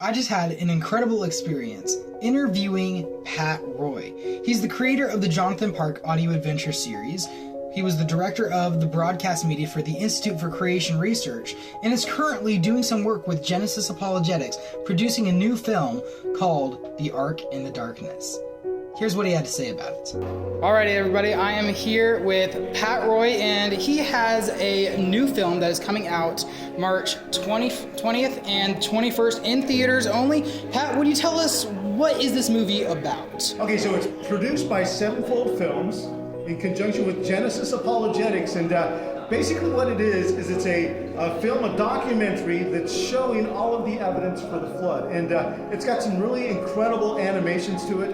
I just had an incredible experience interviewing Pat Roy. He's the creator of the Jonathan Park audio adventure series. He was the director of the broadcast media for the Institute for Creation Research and is currently doing some work with Genesis Apologetics, producing a new film called The Ark in the Darkness. Here's what he had to say about it. Alrighty, everybody, I am here with Pat Roy, and he has a new film that is coming out March 20th and 21st in theaters only. Pat, would you tell us, what is this movie about? Okay, so it's produced by Sevenfold Films in conjunction with Genesis Apologetics, and basically what it is it's a film, a documentary that's showing all of the evidence for the flood, and it's got some really incredible animations to it.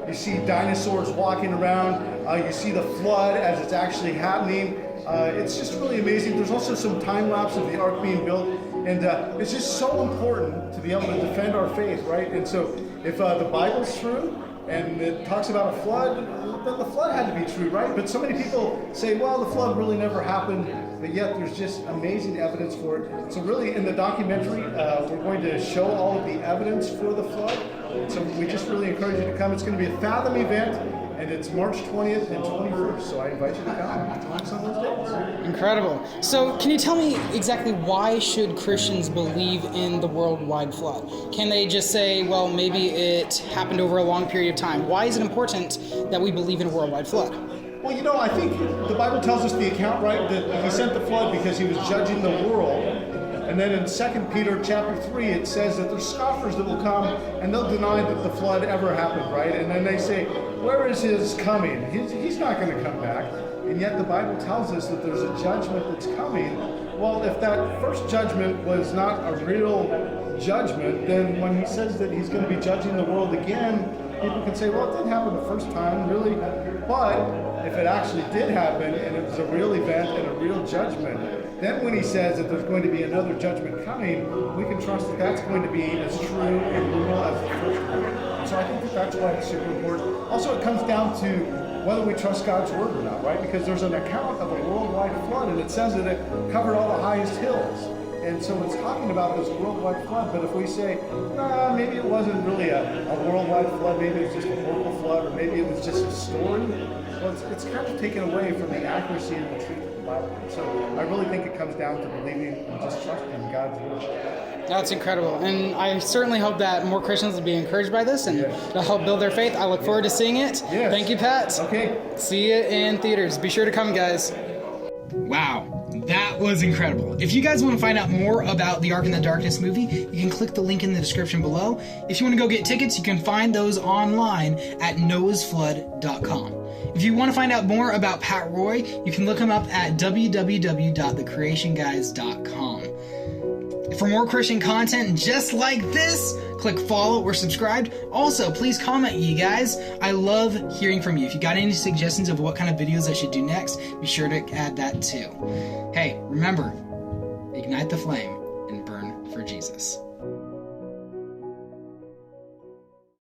You see dinosaurs walking around, you see the flood as it's actually happening. It's just really amazing. There's also some time lapse of the ark being built, and it's just so important to be able to defend our faith, right? And so if the Bible's true and it talks about a flood, then the flood had to be true, right? But so many people say, well, the flood really never happened, but yet there's just amazing evidence for it. So really, in the documentary, we're going to show all of the evidence for the flood. So we just really encourage you to come. It's going to be a Fathom event, and it's March 20th and 21st. So I invite you to come and join us on those days. Incredible. So can you tell me exactly why should Christians believe in the worldwide flood? Can they just say, well, maybe it happened over a long period of time? Why is it important that we believe in a worldwide flood? Well, you know, I think the Bible tells us the account, right, that he sent the flood because he was judging the world. And then in 2 Peter chapter 3, it says that there's scoffers that will come and they'll deny that the flood ever happened, right? And then they say, where is his coming? He's not going to come back. And yet the Bible tells us that there's a judgment that's coming. Well, if that first judgment was not a real judgment, then when he says that he's going to be judging the world again, people can say, well, it didn't happen the first time, really. But if it actually did happen and it was a real event and a real judgment, then when he says that there's going to be another judgment coming, we can trust that that's going to be as true and real as the first one. And so I think that that's why it's super important. Also, it comes down to whether we trust God's word or not, right? Because there's an account of a worldwide flood, and it says that it covered all the highest hills. And so it's talking about this worldwide flood, but if we say, nah, maybe it wasn't really a worldwide flood, maybe it was just a local flood, or maybe it was just a story, well, it's kind of taken away from the accuracy and the truth of the Bible. So I really think it comes down to believing and just trusting in God's word. That's incredible. And I certainly hope that more Christians will be encouraged by this and to help build their faith. I look forward to seeing it. Yes. Thank you, Pat. Okay. See you in theaters. Be sure to come, guys. Wow. That was incredible. If you guys want to find out more about the Ark in the Darkness movie, you can click the link in the description below. If you want to go get tickets, you can find those online at noahsflood.com. If you want to find out more about Pat Roy, you can look him up at www.thecreationguys.com. For more Christian content just like this, click follow or subscribe. Also, please comment, you guys. I love hearing from you. If you got any suggestions of what kind of videos I should do next, be sure to add that too. Hey, remember, ignite the flame and burn for Jesus.